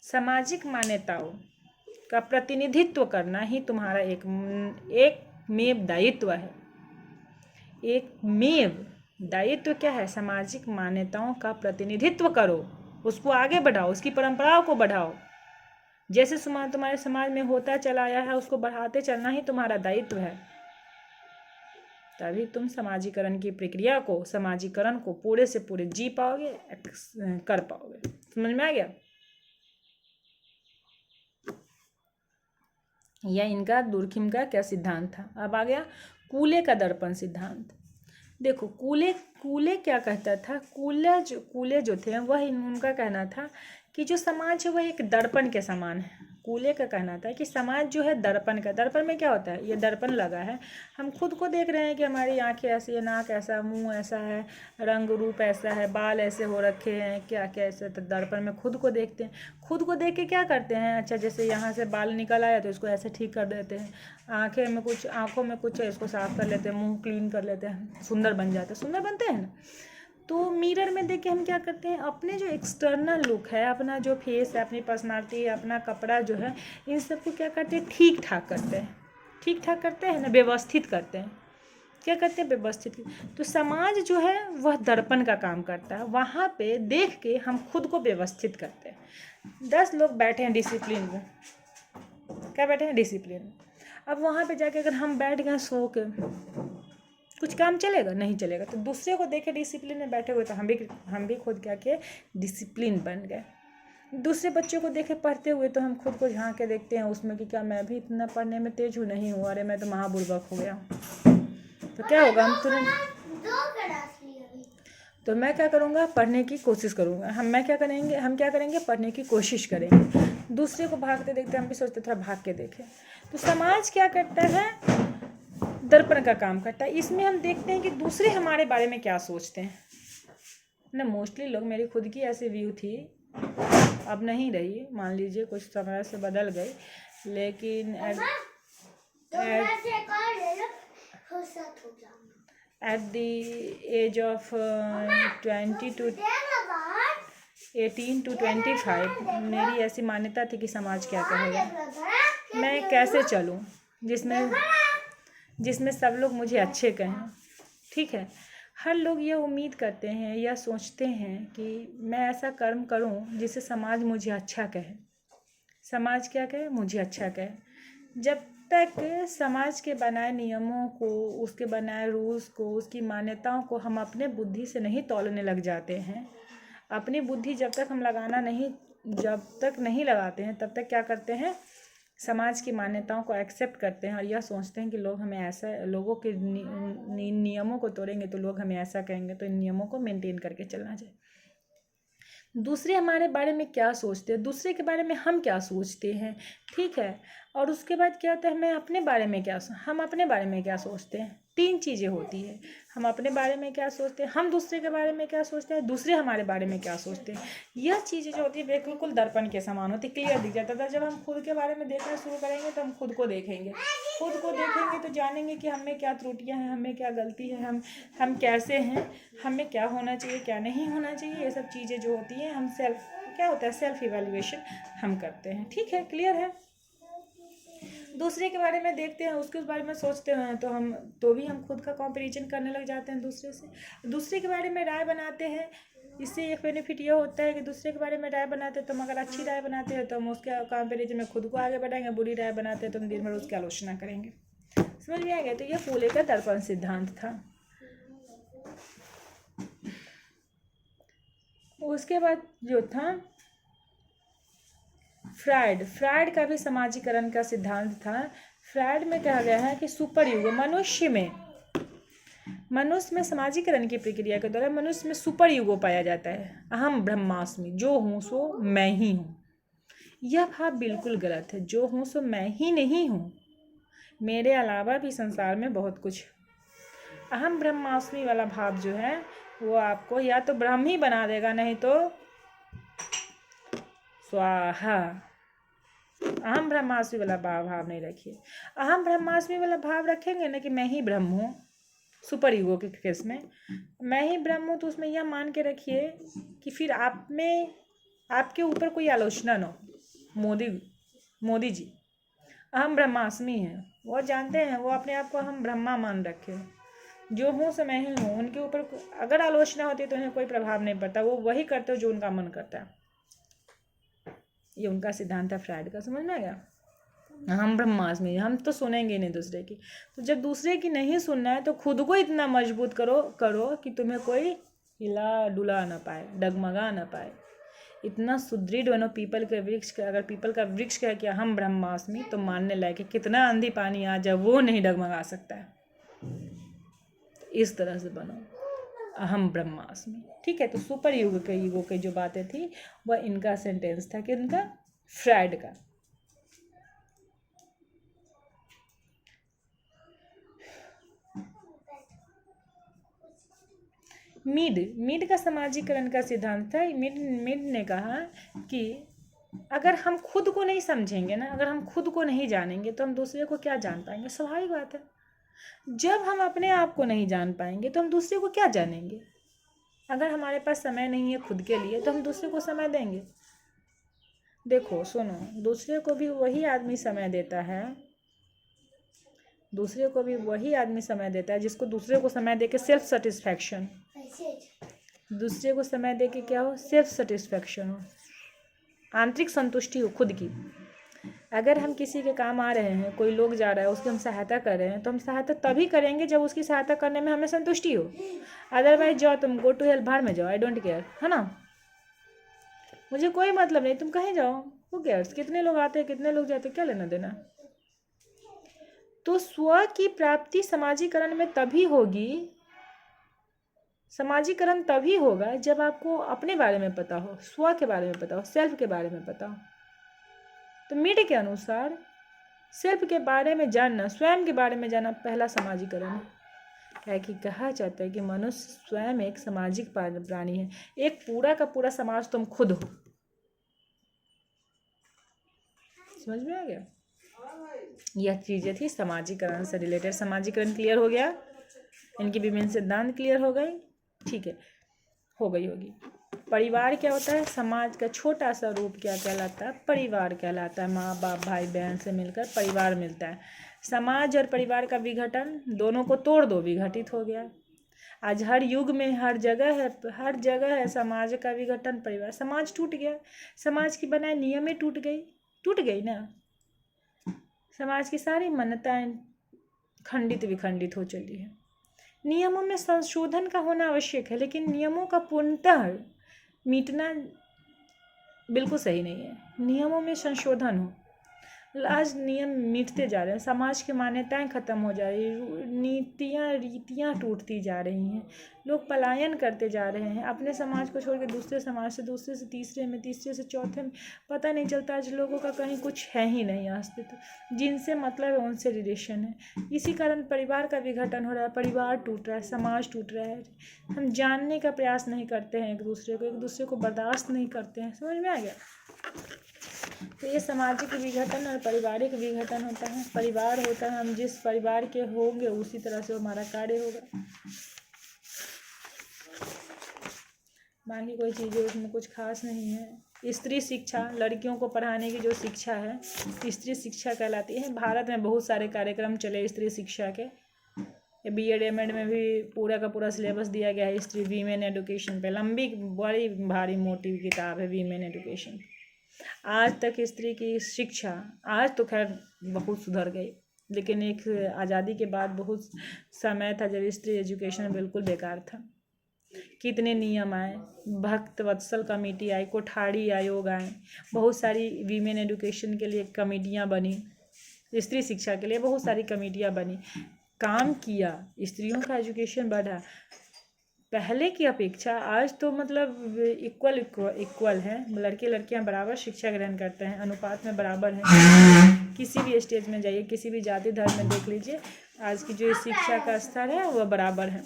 सामाजिक मान्यताओं का प्रतिनिधित्व करना ही तुम्हारा एक मेव दायित्व है। एक मेव दायित्व क्या है? सामाजिक मान्यताओं का प्रतिनिधित्व करो, उसको आगे बढ़ाओ, उसकी परंपराओं को बढ़ाओ। जैसे तुम्हारे समाज में होता चला आया है उसको बढ़ाते चलना ही तुम्हारा दायित्व है। तभी तुम समाजीकरण की प्रक्रिया को, समाजीकरण को पूरे से पूरे जी पाओगे, कर पाओगे। समझ में आ गया? यह इनका दुर्खिम का क्या सिद्धांत था। अब आ गया कूले का दर्पण सिद्धांत। देखो कूले क्या कहता था? कूले जो थे वह उनका कहना था कि जो समाज है वह एक दर्पण के समान है। कूले का कहना था कि समाज जो है दर्पण का, दर्पण में क्या होता है, ये दर्पण लगा है, हम खुद को देख रहे हैं कि हमारी आंखें ऐसी है, नाक ऐसा, मुंह ऐसा है, रंग रूप ऐसा है, बाल ऐसे हो रखे हैं, क्या क्या ऐसे, तो दर्पण में खुद को देखते हैं। खुद को देख के क्या करते हैं, अच्छा जैसे यहाँ से बाल निकल आया तो इसको ऐसे ठीक कर देते हैं, आँखों में कुछ है इसको साफ कर लेते हैं, मुंह क्लीन कर लेते हैं, सुंदर बन जाते हैं, सुंदर बनते हैं ना। तो मिरर में देख के हम क्या करते हैं, अपने जो एक्सटर्नल लुक है, अपना जो फेस है, अपनी पर्सनालिटी है, अपना कपड़ा जो है, इन सबको क्या करते हैं, ठीक ठाक करते हैं, ठीक ठाक करते हैं ना, व्यवस्थित करते हैं। क्या करते हैं, व्यवस्थित। तो समाज जो है वह दर्पण का काम करता है, वहाँ पे देख के हम खुद को व्यवस्थित करते हैं। 10 लोग बैठे हैं डिसिप्लिन में, क्या बैठे हैं, डिसिप्लिन में। अब वहाँ पे जाके अगर हम बैठ गए सो के, कुछ काम चलेगा, नहीं चलेगा। तो दूसरे को देखे डिसिप्लिन में बैठे हुए तो हम भी खुद क्या किए, डिसिप्लिन बन गए। दूसरे बच्चों को देखे पढ़ते हुए तो हम खुद को झांक के देखते हैं उसमें कि क्या मैं भी इतना पढ़ने में तेज हूँ, नहीं हूँ, अरे मैं तो महाबुर्बक हो गया हूँ। तो क्या होगा, हम तुरंत, तो मैं क्या करूँगा, पढ़ने की कोशिश करूँगा। हम क्या करेंगे, पढ़ने की कोशिश करेंगे। दूसरे को भागते देखते हम भी सोचते थोड़ा भाग के देखें। तो समाज क्या करता है, दर्पण का काम करता है। इसमें हम देखते हैं कि दूसरे हमारे बारे में क्या सोचते हैं ना। मोस्टली लोग, मेरी खुद की ऐसी व्यू थी, अब नहीं रही, मान लीजिए कुछ समय से बदल गई, लेकिन at the age of 18 to 25 मेरी ऐसी मान्यता थी कि समाज क्या कहेगा, मैं कैसे चलूं जिसमें सब लोग मुझे अच्छे कहें। ठीक है, हर लोग ये उम्मीद करते हैं या सोचते हैं कि मैं ऐसा कर्म करूं जिससे समाज मुझे अच्छा कहे। समाज क्या कहे, मुझे अच्छा कहे। जब तक समाज के बनाए नियमों को, उसके बनाए रूल्स को, उसकी मान्यताओं को हम अपने बुद्धि से नहीं तौलने लग जाते हैं, अपनी बुद्धि जब तक नहीं लगाते हैं, तब तक क्या करते हैं, समाज की मान्यताओं को एक्सेप्ट करते हैं और यह सोचते हैं कि लोग हमें ऐसा, लोगों के नियमों को तोड़ेंगे तो लोग हमें ऐसा कहेंगे, तो इन नियमों को मेंटेन करके चलना चाहिए। दूसरे हमारे बारे में क्या सोचते हैं, दूसरे के बारे में हम क्या सोचते हैं, ठीक है। और उसके बाद क्या होता है, हम अपने बारे में क्या सोचते हैं। 3 चीज़ें होती है, हम अपने बारे में क्या सोचते हैं, हम दूसरे के बारे में क्या सोचते हैं, दूसरे हमारे बारे में क्या सोचते हैं। यह चीज़ें जो होती है बिल्कुल दर्पण के समान होती है, क्लियर दिख जाता था। जब हम खुद के बारे में देखना शुरू करेंगे तो हम खुद को देखेंगे तो जानेंगे कि हमें क्या त्रुटियां हैं, हमें क्या गलती है, हम कैसे हैं, हमें क्या होना चाहिए, क्या नहीं होना चाहिए। ये सब चीज़ें जो होती हैं, हम सेल्फ इवैल्यूएशन हम करते हैं। ठीक है, क्लियर है। दूसरे के बारे में देखते हैं, उसके बारे में सोचते हैं, तो भी हम खुद का कंपैरिजन करने लग जाते हैं दूसरे से। दूसरे के बारे में राय बनाते हैं, इससे एक बेनिफिट ये होता है कि दूसरे के बारे में राय बनाते हैं तो हम अगर अच्छी राय बनाते हैं तो हम उसके कंपैरिजन में खुद को आगे बढ़ाएंगे, बुरी राय बनाते हैं तो हम दिन भर उसकी आलोचना करेंगे। समझ में आ गया। तो ये फूले का दर्पण सिद्धांत था। उसके बाद जो था फ्रायड का भी समाजीकरण का सिद्धांत था। फ्रायड में कहा गया है कि सुपर ईगो, मनुष्य में समाजीकरण की प्रक्रिया के दौरान मनुष्य में सुपर ईगो पाया जाता है। अहम ब्रह्मास्मि, जो हूँ सो मैं ही हूँ। यह भाव बिल्कुल गलत है। जो हूँ सो मैं ही नहीं हूँ, मेरे अलावा भी संसार में बहुत कुछ। अहम ब्रह्मास्मि वाला भाव जो है वो आपको या तो ब्रह्म ही बना देगा, नहीं तो स्वाहा। अहम ब्रह्मास्मि वाला भाव नहीं रखिए। अहम ब्रह्मास्मि वाला भाव रखेंगे ना कि मैं ही ब्रह्म हूँ, सुपर ईगो के केस में मैं ही ब्रह्म हूँ, तो उसमें यह मान के रखिए कि फिर आपके ऊपर कोई आलोचना न हो। मोदी जी अहम ब्रह्मास्मि हैं, वो जानते हैं, वो अपने आप को अहम ब्रह्मा मान रखे। जो हूँ सो मैं ही हूँ, उनके ऊपर अगर आलोचना होती है तो उन्हें कोई प्रभाव नहीं पड़ता, वो वही करते हो जो उनका मन करता है। ये उनका सिद्धांत है फ्रायड का। समझ में आ गया। हम ब्रह्मास्मि, हम तो सुनेंगे नहीं दूसरे की। तो जब दूसरे की नहीं सुनना है तो खुद को इतना मजबूत करो कि तुम्हें कोई हिला डुला ना पाए, डगमगा ना पाए। इतना सुदृढ़ बनो पीपल के वृक्ष का। अगर पीपल का वृक्ष कहे कि हम ब्रह्मास्मि, तो मानने लायक है। कितना आंधी पानी आ जाए वो नहीं डगमगा सकता है। इस तरह से बनो, अहम ब्रह्मास्मि। ठीक है। तो सुपर ईगो के जो बातें थी वह इनका सेंटेंस था, कि इनका फ्रायड का। मीड का समाजीकरण का सिद्धांत था। मीड ने कहा कि अगर हम खुद को नहीं समझेंगे ना, अगर हम खुद को नहीं जानेंगे तो हम दूसरे को क्या जान पाएंगे। स्वाभाविक बात है, जब हम अपने आप को नहीं जान पाएंगे तो हम दूसरे को क्या जानेंगे। अगर हमारे पास समय नहीं है खुद के लिए तो हम दूसरे को समय देंगे। देखो सुनो, दूसरे को भी वही आदमी समय देता है, दूसरे को भी वही आदमी समय देता है जिसको दूसरे को समय दे के सेल्फ सेटिस्फैक्शन, दूसरे को समय दे के क्या हो, सेल्फ सेटिस्फैक्शन हो, आंतरिक संतुष्टि हो खुद की। अगर हम किसी के काम आ रहे हैं, कोई लोग जा रहा है, उसकी हम सहायता कर रहे हैं, तो हम सहायता तभी करेंगे जब उसकी सहायता करने में हमें संतुष्टि हो। अदरवाइज जाओ तुम, गो टू हेल्प, भाड़ में जाओ, आई डोंट केयर, है ना, मुझे कोई मतलब नहीं, तुम कहीं जाओ, हु केयर्स, कितने लोग आते हैं कितने लोग जाते हैं, क्या लेना देना। तो स्व की प्राप्ति समाजीकरण में तभी होगी, समाजीकरण तभी होगा जब आपको अपने बारे में पता हो, स्व के बारे में पता हो, सेल्फ के बारे में पता हो। तो मीड के अनुसार सेल्फ के बारे में जानना, स्वयं के बारे में जानना पहला समाजीकरण है। क्या कि कहा जाता है कि मनुष्य स्वयं एक सामाजिक प्राणी है। एक पूरा का पूरा समाज तुम खुद हो। समझ में आ गया? यह चीज़ें थी समाजीकरण से रिलेटेड। समाजीकरण क्लियर हो गया, इनकी विभिन्न सिद्धांत क्लियर हो गए, ठीक है, हो गई होगी। परिवार क्या होता है? समाज का छोटा सा रूप क्या कहलाता है? परिवार कहलाता है। माँ बाप भाई बहन से मिलकर परिवार मिलता है। समाज और परिवार का विघटन, दोनों को तोड़ दो, विघटित हो गया। आज हर युग में हर जगह है समाज का विघटन, परिवार, समाज टूट गया, समाज की बनाए नियमें टूट गई ना, समाज की सारी मान्यताएं खंडित विखंडित हो चली है। नियमों में संशोधन का होना आवश्यक है, लेकिन नियमों का पूर्णतः मिटना बिल्कुल सही नहीं है। नियमों में संशोधन हो। आज नियम मिटते जा रहे हैं, समाज की मान्यताएं खत्म हो जा रही है, रीतियां टूटती जा रही हैं, लोग पलायन करते जा रहे हैं अपने समाज को छोड़ के दूसरे समाज से, दूसरे से तीसरे में, तीसरे से चौथे में, पता नहीं चलता आज लोगों का कहीं कुछ है ही नहीं अस्तित्व। जिनसे मतलब है उनसे रिलेशन है। इसी कारण परिवार का विघटन हो रहा है, परिवार टूट रहा है, समाज टूट रहा है। हम जानने का प्रयास नहीं करते हैं एक दूसरे को बर्दाश्त नहीं करते हैं। समझ में आ गया? तो ये सामाजिक विघटन और पारिवारिक विघटन होता है। परिवार होता है, हम जिस परिवार के होंगे उसी तरह से हमारा कार्य होगा। बाकी कोई चीज़ें उसमें कुछ खास नहीं है। स्त्री शिक्षा, लड़कियों को पढ़ाने की जो शिक्षा है, स्त्री शिक्षा कहलाती है। भारत में बहुत सारे कार्यक्रम चले स्त्री शिक्षा के। BEd MAd में भी पूरा का पूरा सिलेबस दिया गया है स्त्री वीमेन एजुकेशन पे। लंबी बड़ी भारी मोटी किताब है वीमेन एजुकेशन। आज तक स्त्री की शिक्षा, आज तो खैर बहुत सुधर गई, लेकिन एक आज़ादी के बाद बहुत समय था जब स्त्री एजुकेशन बिल्कुल बेकार था। कितने नियम आए, भक्त वत्सल कमेटी आई, कोठारी आयोग आए, बहुत सारी वीमेन एजुकेशन के लिए कमेटियाँ बनी, स्त्री शिक्षा के लिए बहुत सारी कमेटियाँ बनी, काम किया, स्त्रियों का एजुकेशन बढ़ा। पहले की अपेक्षा आज तो मतलब इक्वल है, लड़के लड़कियां बराबर शिक्षा ग्रहण करते हैं, अनुपात में बराबर हैं। किसी भी स्टेज में जाइए, किसी भी जाति धर्म में देख लीजिए, आज की जो शिक्षा का स्तर है वह बराबर है।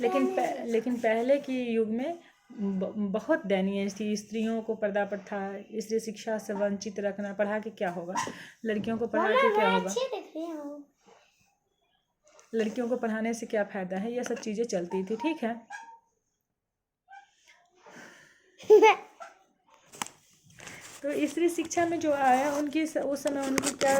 लेकिन पहले की युग में बहुत दयनीय थी। स्त्रियों को पर्दा प्रथा, स्त्री शिक्षा से वंचित रखना, पढ़ा के क्या होगा, लड़कियों को पढ़ा के क्या होगा, लड़कियों को पढ़ाने से क्या फ़ायदा है, ये सब चीज़ें चलती थी। ठीक है, तो स्त्री शिक्षा में जो आया उनकी उस समय उनकी क्या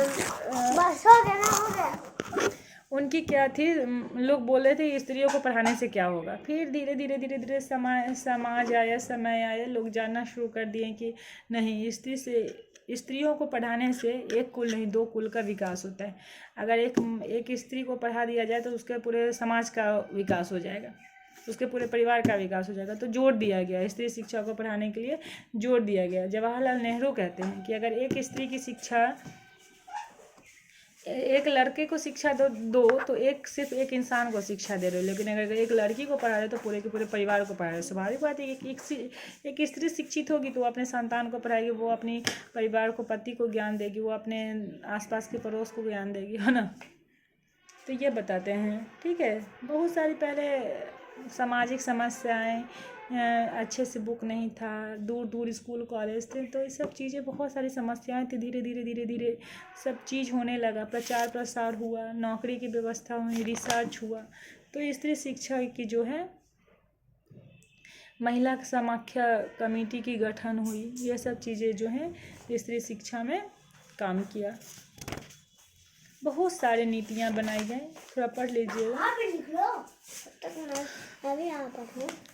उनकी क्या थी, लोग बोल रहे थे स्त्रियों को पढ़ाने से क्या होगा। फिर धीरे धीरे समाज आया, समय आया, लोग जानना शुरू कर दिए कि नहीं, स्त्रियों को पढ़ाने से एक कुल नहीं 2 कुल का विकास होता है। अगर एक स्त्री को पढ़ा दिया जाए तो उसके पूरे समाज का विकास हो जाएगा, उसके पूरे परिवार का विकास हो जाएगा। तो जोर दिया गया, स्त्री शिक्षा को पढ़ाने के लिए जोर दिया गया। जवाहरलाल नेहरू कहते हैं कि अगर एक स्त्री की शिक्षा, एक लड़के को शिक्षा दो तो सिर्फ एक इंसान को शिक्षा दे रहे हो, लेकिन अगर एक लड़की को पढ़ा रहे तो पूरे के पूरे परिवार को पढ़ा रहे। स्वाभाविक बात है कि एक स्त्री शिक्षित होगी तो वो अपने संतान को पढ़ाएगी, वो अपनी परिवार को, पति को ज्ञान देगी, वो अपने आसपास के पड़ोस को ज्ञान देगी, है ना। तो ये बताते हैं, ठीक है। बहुत सारी पहले सामाजिक समस्याएं, अच्छे से बुक नहीं था, दूर दूर स्कूल कॉलेज थे, तो ये सब चीज़ें बहुत सारी समस्याएं थी। धीरे धीरे धीरे धीरे सब चीज़ होने लगा, प्रचार प्रसार हुआ, नौकरी की व्यवस्था हुई, रिसर्च हुआ, तो स्त्री शिक्षा की जो है महिला समाख्या कमेटी की गठन हुई। ये सब चीज़ें जो हैं स्त्री शिक्षा में काम किया। बहुत सारे नीतियाँ बनाई गई, थोड़ा पढ़ लीजिएगा,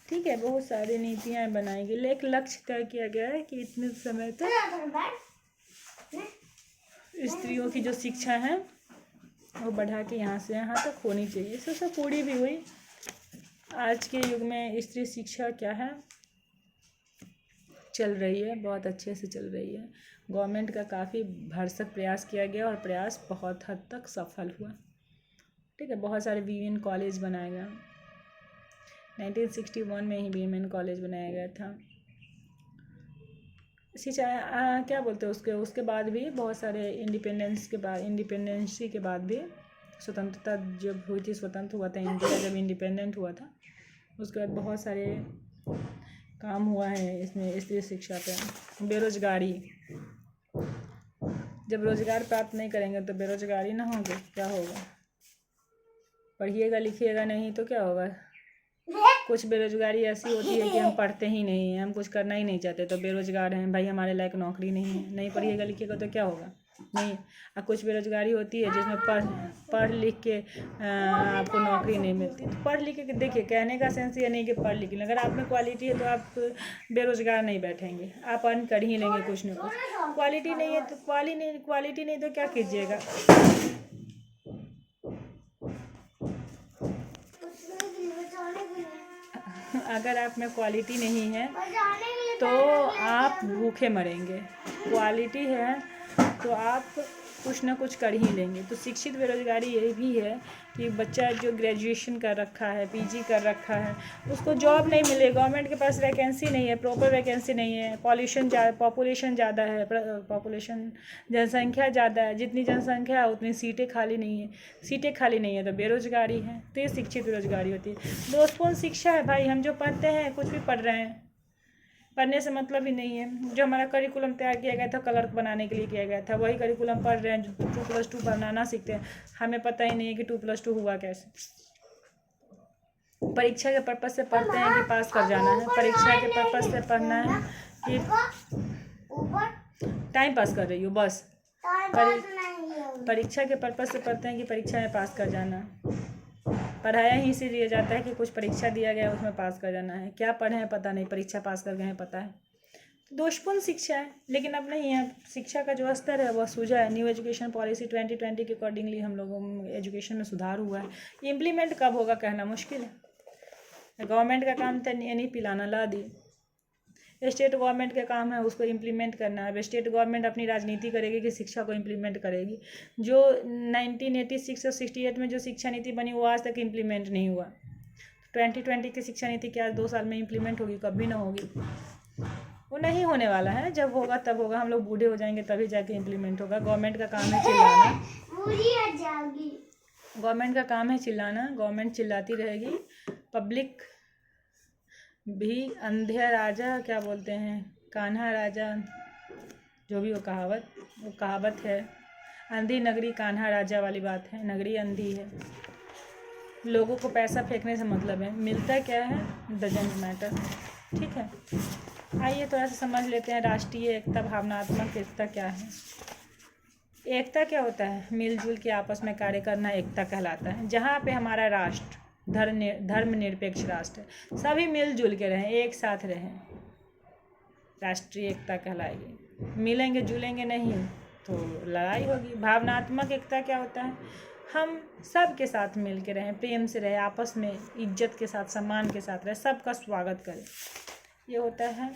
ठीक है। बहुत सारी नीतियाँ बनाई गई, एक लक्ष्य तय किया गया है कि इतने समय तक स्त्रियों की जो शिक्षा है वो बढ़ा के यहाँ से यहाँ तक होनी चाहिए। सब पूरी भी हुई। आज के युग में स्त्री शिक्षा क्या है, चल रही है, बहुत अच्छे से चल रही है। गवर्नमेंट का काफ़ी भरसक प्रयास किया गया और प्रयास बहुत हद तक सफल हुआ, ठीक है। बहुत सारे वीमेन कॉलेज बनाया गया, 1961 में ही वीमेन कॉलेज बनाया गया था। क्या बोलते हैं उसके बाद भी बहुत सारे इंडिपेंडेंसी के बाद भी, स्वतंत्रता जब हुई थी, स्वतंत्र हुआ था इंडिया, जब इंडिपेंडेंट हुआ था, उसके बाद बहुत सारे काम हुआ है इसमें स्त्री शिक्षा पे। बेरोजगारी, जब रोजगार प्राप्त नहीं करेंगे तो बेरोजगारी ना होगी, क्या होगा? पढ़िएगा लिखिएगा नहीं तो क्या होगा? कुछ बेरोजगारी ऐसी होती है कि हम पढ़ते ही नहीं हैं, हम कुछ करना ही नहीं चाहते तो बेरोजगार हैं, भाई हमारे लायक नौकरी नहीं है। नहीं पढ़िएगा लिखिएगा तो क्या होगा? नहीं। और कुछ बेरोजगारी होती है जिसमें पढ़ लिख के आपको नौकरी नहीं मिलती। तो पढ़ लिख के देखिए, कहने का सेंस ये नहीं कि पढ़ लिख लें, अगर आप में क्वालिटी है तो आप बेरोजगार नहीं बैठेंगे, आप अर्न कर ही लेंगे कुछ ना कुछ। क्वालिटी नहीं है तो क्वालिटी नहीं तो क्या कीजिएगा? अगर आप में क्वालिटी नहीं है तो आप भूखे मरेंगे, क्वालिटी है तो आप कुछ ना कुछ कर ही लेंगे। तो शिक्षित बेरोजगारी ये भी है कि बच्चा जो ग्रेजुएशन कर रखा है, पीजी कर रखा है, उसको जॉब नहीं मिले, गवर्नमेंट के पास वैकेंसी नहीं है, प्रॉपर वैकेंसी नहीं है, पॉपुलेशन ज़्यादा है, जनसंख्या ज़्यादा है, जितनी जनसंख्या है उतनी सीटें खाली नहीं है, तो बेरोजगारी है। तो ये शिक्षित बेरोजगारी होती है। दोषपूर्ण शिक्षा है भाई, हम जो पढ़ते हैं कुछ भी पढ़ रहे हैं, पढ़ने से मतलब ही नहीं है। जो हमारा करिकुलम तैयार किया गया था क्लर्क बनाने के लिए किया गया था, वही करिकुलम पढ़ रहे हैं जो 2+2 बनाना सीखते हैं। हमें पता ही नहीं है कि 2+2 हुआ कैसे। परीक्षा के पर्पज से पढ़ते हैं कि पास कर जाना है, परीक्षा के पर्पज से पढ़ना है कि टाइम पास कर रही हो बस। परीक्षा के पर्पज से पढ़ते हैं कि परीक्षा में पास कर जाना। पढ़ाया ही इसीलिए जाता है कि कुछ परीक्षा दिया गया उसमें पास कर जाना है, क्या पढ़े हैं पता नहीं, परीक्षा पास कर गए हैं पता है। दोषपूर्ण शिक्षा है, लेकिन अब नहीं है। शिक्षा का जो स्तर है वह सूझा है। न्यू एजुकेशन पॉलिसी 2020 के अकॉर्डिंगली हम लोगों में एजुकेशन में सुधार हुआ है। ये इम्प्लीमेंट कब होगा कहना मुश्किल है। गवर्नमेंट का काम तो नहीं पिलाना ला दी, स्टेट गवर्नमेंट का काम है उसको इम्प्लीमेंट करना है। स्टेट गवर्नमेंट अपनी राजनीति करेगी कि शिक्षा को इम्प्लीमेंट करेगी। जो 1986 और 68 में जो शिक्षा नीति बनी वो आज तक इम्प्लीमेंट नहीं हुआ। 2020 की शिक्षा नीति क्या 2 साल में इम्प्लीमेंट होगी? कभी ना होगी, वो नहीं होने वाला है। जब होगा तब होगा, हम लोग बूढ़े हो जाएंगे तभी जाके इम्प्लीमेंट होगा। गवर्नमेंट का काम है चिल्लाना, गवर्नमेंट का काम है चिल्लाना, गवर्नमेंट चिल्लाती रहेगी। पब्लिक भी अंधे राजा, क्या बोलते हैं, कान्हा राजा, जो भी वो कहावत है, अंधी नगरी कान्हा राजा वाली बात है। नगरी अंधी है, लोगों को पैसा फेंकने से मतलब है, मिलता क्या है डजंट मैटर, ठीक है। आइए थोड़ा सा समझ लेते हैं राष्ट्रीय एकता, भावनात्मक एकता क्या है। एकता क्या होता है? मिलजुल के आपस में कार्य करना एकता कहलाता है। जहाँ पे हमारा राष्ट्र धर्मनिरपेक्ष राष्ट्र है, सभी मिलजुल के रहें, एक साथ रहें, राष्ट्रीय एकता कहलाएगी। मिलेंगे जुलेंगे नहीं तो लड़ाई होगी। भावनात्मक एकता क्या होता है? हम सब के साथ मिल के रहें, प्रेम से रहें, आपस में इज्जत के साथ सम्मान के साथ रहें, सबका स्वागत करें, ये होता है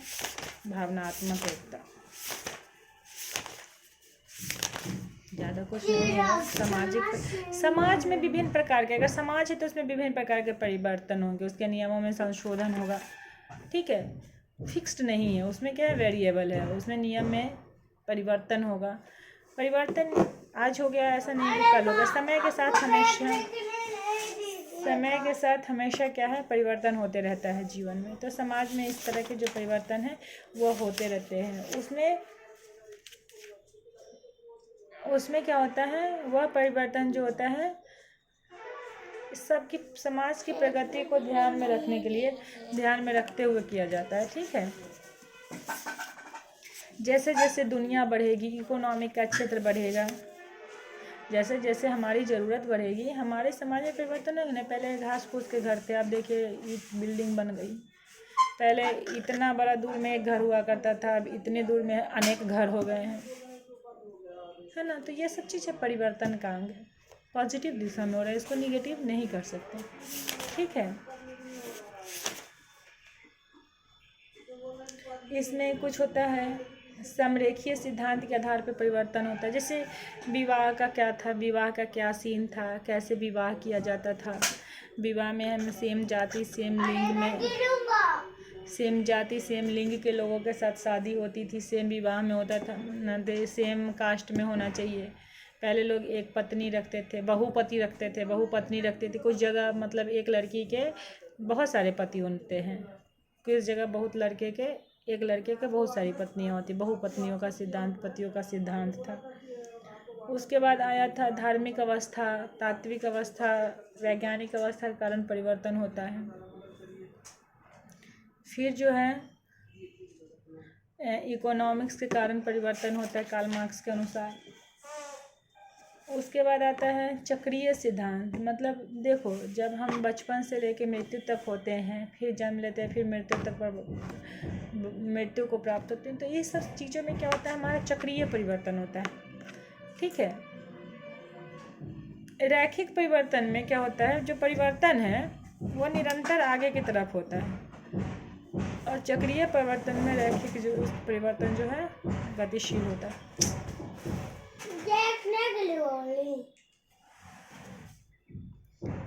भावनात्मक एकता। ज़्यादा कुछ नहीं है। समाज में विभिन्न प्रकार के, अगर समाज है तो उसमें विभिन्न प्रकार के परिवर्तन होंगे, उसके नियमों में संशोधन होगा, ठीक है। फिक्स्ड नहीं है, उसमें क्या है, वेरिएबल है, उसमें नियम में परिवर्तन होगा। परिवर्तन आज हो गया ऐसा नहीं कि कल होगा, समय के साथ हमेशा समय के साथ हमेशा क्या है, परिवर्तन होते रहता है जीवन में। तो समाज में इस तरह के जो परिवर्तन है वो होते रहते हैं। उसमें क्या होता है, वह परिवर्तन जो होता है सबकी समाज की प्रगति को ध्यान में रखने के लिए, ध्यान में रखते हुए किया जाता है। ठीक है, जैसे जैसे दुनिया बढ़ेगी, इकोनॉमिक का क्षेत्र बढ़ेगा, जैसे जैसे हमारी ज़रूरत बढ़ेगी, हमारे समाज में परिवर्तन होगा। पहले घास फूस के घर थे, अब देखिए ईंट बिल्डिंग बन गई। पहले इतना बड़ा दूर में एक घर हुआ करता था, अब इतने दूर में अनेक घर हो गए हैं, है ना। तो ये सब चीज़ परिवर्तन का अंग है, पॉजिटिव दिशा में हो रहा है, इसको निगेटिव नहीं कर सकते। ठीक है, इसमें कुछ होता है समरेखीय सिद्धांत के आधार पर परिवर्तन होता है। जैसे विवाह का क्या था, विवाह का क्या सीन था, कैसे विवाह किया जाता था। विवाह में हम सेम जाति सेम लिंग के लोगों के साथ शादी होती थी, सेम विवाह में होता था न, सेम कास्ट में होना चाहिए। पहले लोग एक पत्नी रखते थे, बहुपति रखते थे। कुछ जगह मतलब एक लड़की के बहुत सारे पति होते हैं, कुछ जगह एक लड़के के बहुत सारी पत्नियां होती, बहुपत्नियों का सिद्धांत, पतियों का सिद्धांत था। उसके बाद आया था धार्मिक अवस्था, तात्विक अवस्था, वैज्ञानिक अवस्था के कारण परिवर्तन होता है। फिर जो है इकोनॉमिक्स के कारण परिवर्तन होता है कार्ल मार्क्स के अनुसार। उसके बाद आता है चक्रीय सिद्धांत। मतलब देखो, जब हम बचपन से लेकर मृत्यु तक होते हैं, फिर जन्म लेते हैं, फिर मृत्यु को प्राप्त होते हैं, तो ये सब चीज़ों में क्या होता है, हमारा चक्रीय परिवर्तन होता है। ठीक है, रैखिक परिवर्तन में क्या होता है, जो परिवर्तन है वो निरंतर आगे की तरफ होता है, और चक्रीय परिवर्तन में रैखिक जो परिवर्तन जो है गतिशील होता है।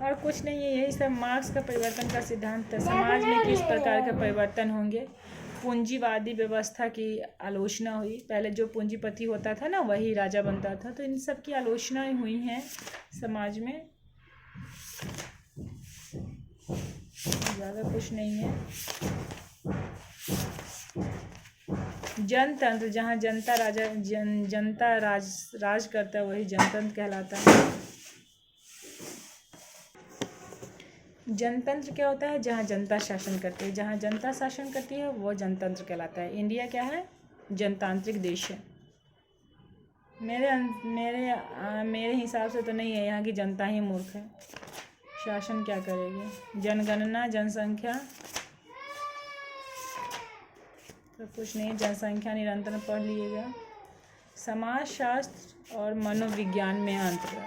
और कुछ नहीं है, यही सब मार्क्स का परिवर्तन का सिद्धांत है। समाज में किस प्रकार के परिवर्तन होंगे, पूंजीवादी व्यवस्था की आलोचना हुई। पहले जो पूंजीपति होता था ना, वही राजा बनता था, तो इन सब की आलोचनाएं हुई हैं समाज में। ज़्यादा कुछ नहीं है। जनतंत्र, जहाँ जनता राज करता है, वही जनतंत्र कहलाता है। जनतंत्र क्या होता है, जहाँ जनता शासन करती है, जहाँ जनता शासन करती है वो जनतंत्र कहलाता है। इंडिया क्या है, जनतांत्रिक देश है। मेरे हिसाब से तो नहीं है, यहाँ की जनता ही मूर्ख है, शासन क्या करेगी। जनगणना, जनसंख्या तो कुछ नहीं, जनसंख्या निरंतर पढ़ लीजिएगा। समाजशास्त्र और मनोविज्ञान में अंतर।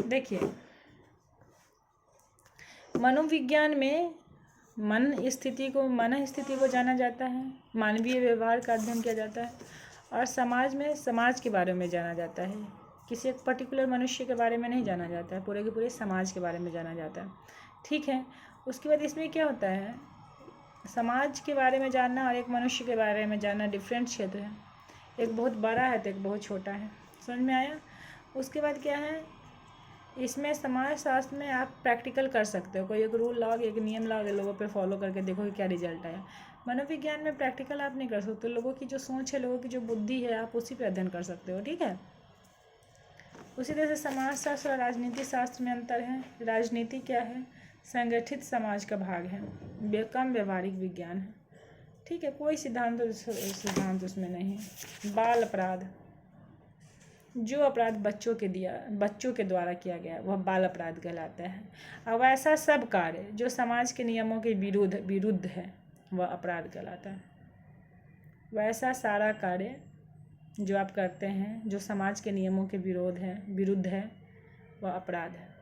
देखिए, मनोविज्ञान में मन स्थिति को जाना जाता है, मानवीय व्यवहार का अध्ययन किया जाता है, और समाज में समाज के बारे में जाना जाता है। किसी एक पर्टिकुलर मनुष्य के बारे में नहीं जाना जाता है, पूरे के पूरे समाज के बारे में जाना जाता है। ठीक है, उसके बाद इसमें क्या होता है, समाज के बारे में जानना और एक मनुष्य के बारे में जानना डिफरेंट क्षेत्र है। एक बहुत बड़ा है तो एक बहुत छोटा है, समझ में आया। उसके बाद क्या है, इसमें समाज शास्त्र में आप प्रैक्टिकल कर सकते हो, कोई एक रूल लाओगे, एक नियम लाओगे, लोगों पे फॉलो करके देखो कि क्या रिजल्ट आया। मनोविज्ञान में प्रैक्टिकल आप नहीं कर सकते, लोगों की जो सोच है, लोगों की जो बुद्धि है, आप उसी पे अध्ययन कर सकते हो। ठीक है, उसी तरह से समाज शास्त्र और राजनीति शास्त्र में अंतर है। राजनीति क्या है, संगठित समाज का भाग है, कम व्यवहारिक विज्ञान है। ठीक है, कोई सिद्धांत उसमें नहीं है। बाल अपराध, जो अपराध बच्चों के द्वारा किया गया वह बाल अपराध कहलाता है। अब ऐसा सब कार्य जो समाज के नियमों के विरुद्ध है वह अपराध कहलाता है। वैसा सारा कार्य जो आप करते हैं जो समाज के नियमों के विरुद्ध है वह अपराध है।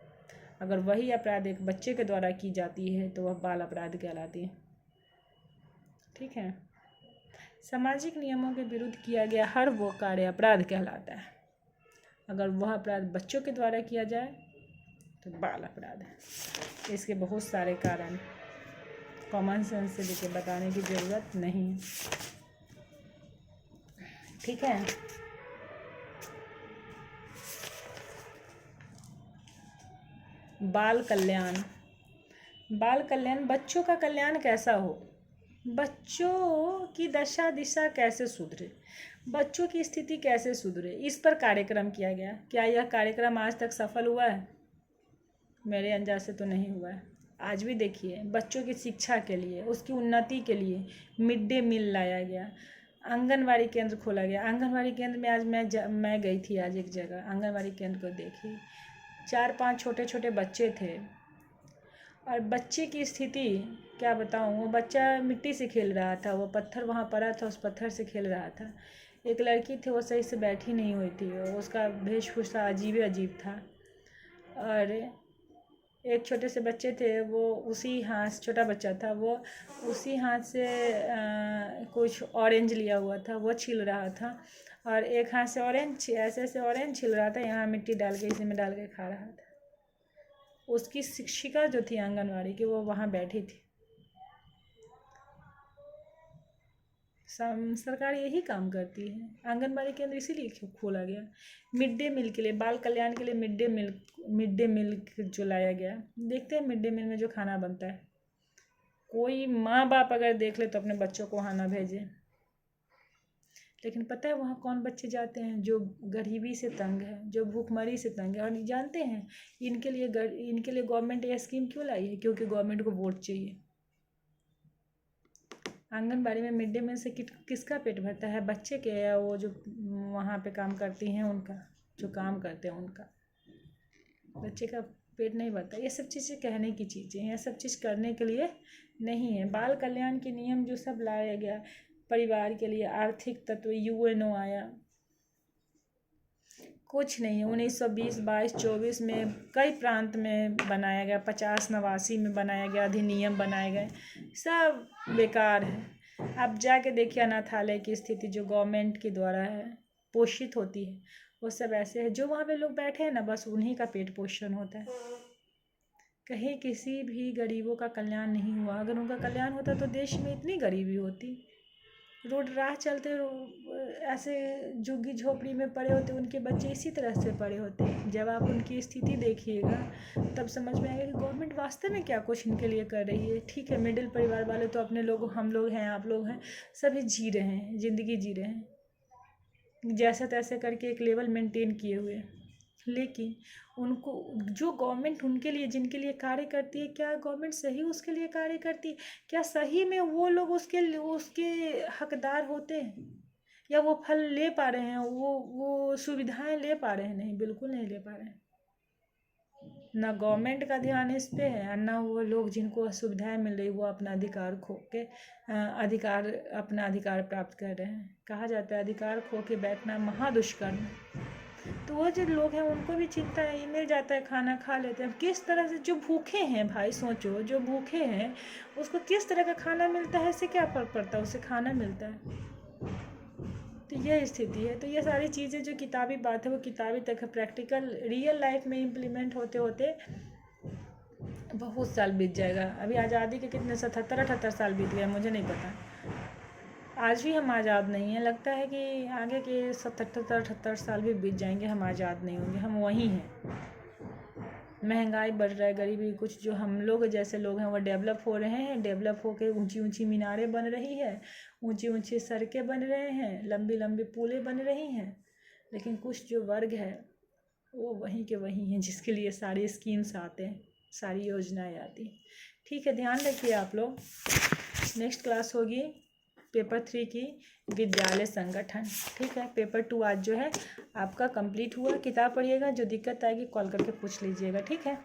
अगर वही अपराध एक बच्चे के द्वारा की जाती है तो वह बाल अपराध कहलाती है। ठीक है, सामाजिक नियमों के विरुद्ध किया गया हर वो कार्य अपराध कहलाता है। अगर वह अपराध बच्चों के द्वारा किया जाए तो बाल अपराध है। इसके बहुत सारे कारण कॉमन सेंस से लेकर बताने की ज़रूरत नहीं है। ठीक है, बाल कल्याण। बाल कल्याण, बच्चों का कल्याण कैसा हो, बच्चों की दशा दिशा कैसे सुधरे, बच्चों की स्थिति कैसे सुधरे, इस पर कार्यक्रम किया गया। क्या यह कार्यक्रम आज तक सफल हुआ है? मेरे अंदाज से तो नहीं हुआ है। आज भी देखिए, बच्चों की शिक्षा के लिए, उसकी उन्नति के लिए मिड डे मील लाया गया, आंगनवाड़ी केंद्र खोला गया। आंगनवाड़ी केंद्र में आज मैं गई थी आज एक जगह, आंगनवाड़ी केंद्र को देखी, 4-5 छोटे छोटे बच्चे थे, और बच्चे की स्थिति क्या बताऊँ। वो बच्चा मिट्टी से खेल रहा था, वो पत्थर वहाँ पड़ा था, उस पत्थर से खेल रहा था। एक लड़की थी, वो सही से बैठी नहीं हुई थी, उसका वेशभूषा अजीब अजीब था। और एक छोटे से बच्चे थे, वो उसी हाथ, छोटा बच्चा था, वो उसी हाथ से कुछ ऑरेंज लिया हुआ था, वो छील रहा था, और एक हाथ से ऑरेंज ऐसे ऐसे ऑरेंज छील रहा था, यहाँ मिट्टी डाल के इसी में डाल के खा रहा था। उसकी शिक्षिका जो थी आंगनवाड़ी की, वो वहाँ बैठी थी। सरकार यही काम करती है। आंगनबाड़ी केंद्र इसीलिए खोला गया, मिड डे मील के लिए, बाल कल्याण के लिए मिड डे मील जो लाया गया। देखते हैं मिड डे मील में जो खाना बनता है, कोई माँ बाप अगर देख ले तो अपने बच्चों को वहाँ ना भेजे। लेकिन पता है वहाँ कौन बच्चे जाते हैं? जो गरीबी से तंग है, जो भूखमरी से तंग है। और जानते हैं इनके लिए गवर्नमेंट ये स्कीम क्यों लाई है? क्योंकि गवर्नमेंट को वोट चाहिए। आंगनबाड़ी में मिड डे मील से किसका पेट भरता है? बच्चे के, या वो जो वहाँ पे काम करती हैं उनका, जो काम करते हैं उनका। बच्चे का पेट नहीं भरता। ये सब चीज़ें कहने की चीज़ें हैं, ये सब चीज़ करने के लिए नहीं है। बाल कल्याण के नियम जो सब लाया गया परिवार के लिए, आर्थिक तत्व यूएनओ आया, कुछ नहीं। 1920, 22, 24 में कई प्रांत में बनाया गया, 50, 89 में बनाया गया, अधिनियम बनाए गए, सब बेकार है। अब जाके देखिए अनाथालय की स्थिति जो गवर्नमेंट के द्वारा है पोषित होती है, वो सब ऐसे है, जो वहाँ पे लोग बैठे हैं ना, बस उन्हीं का पेट पोषण होता है। कहीं किसी भी गरीबों का कल्याण नहीं हुआ। अगर उनका कल्याण होता तो देश में इतनी गरीबी होती। रोड राह चलते ऐसे झुग्गी झोपड़ी में पड़े होते, उनके बच्चे इसी तरह से पड़े होते। जब आप उनकी स्थिति देखिएगा तब समझ में आएगा कि गवर्नमेंट वास्तव में क्या कुछ इनके लिए कर रही है। ठीक है, मिडिल परिवार वाले तो अपने लोग, हम लोग हैं, आप लोग हैं, सभी जी रहे हैं, ज़िंदगी जी रहे हैं जैसे तैसे करके, एक लेवल मेंटेन किए हुए। लेकिन उनको, जो गवर्नमेंट उनके लिए, जिनके लिए कार्य करती है, क्या गवर्नमेंट सही उसके लिए कार्य करती है? क्या सही में वो लोग उसके हकदार होते हैं, या वो फल ले पा रहे हैं, वो सुविधाएं ले पा रहे हैं? नहीं, बिल्कुल नहीं ले पा रहे हैं। ना गवर्नमेंट का ध्यान इस पे है, और ना वो लोग जिनको सुविधाएं मिल रही वो अपना अधिकार खो के अपना अधिकार प्राप्त कर रहे हैं। कहा जाता है अधिकार खो के बैठना महादुष्कर्म। तो वो जो लोग हैं उनको भी चिंता है, मिल जाता है खाना, खा लेते हैं। किस तरह से जो भूखे हैं, भाई सोचो, जो भूखे हैं उसको किस तरह का खाना मिलता है, इससे क्या फ़र्क पड़ता है? उसे खाना मिलता है। तो यह स्थिति है। तो ये सारी चीज़ें जो किताबी बात है वो किताबी तक है, प्रैक्टिकल रियल लाइफ में इम्प्लीमेंट होते होते बहुत साल बीत जाएगा। अभी आज़ादी के कितने 77-78 साल बीत गए, मुझे नहीं पता। आज भी हम आज़ाद नहीं हैं। लगता है कि आगे के 77-78 साल भी बीत जाएंगे, हम आज़ाद नहीं होंगे, हम वहीं हैं। महंगाई बढ़ रहा है, गरीबी, कुछ जो हम लोग जैसे लोग हैं वो डेवलप हो रहे हैं, डेवलप होकर ऊंची ऊंची मीनारें बन रही है, ऊंची ऊंची सड़कें बन रहे हैं, लंबी लंबी पुलें बन रही हैं। लेकिन कुछ जो वर्ग है वो वहीं के वहीं हैं, जिसके लिए सारी स्कीम्स आते हैं, सारी योजनाएं आती हैं। ठीक है, ध्यान रखिए आप लोग। नेक्स्ट क्लास होगी पेपर 3 की, विद्यालय संगठन। ठीक है, पेपर 2 आज जो है आपका कंप्लीट हुआ। किताब पढ़िएगा, जो दिक्कत आएगी कॉल करके पूछ लीजिएगा। ठीक है।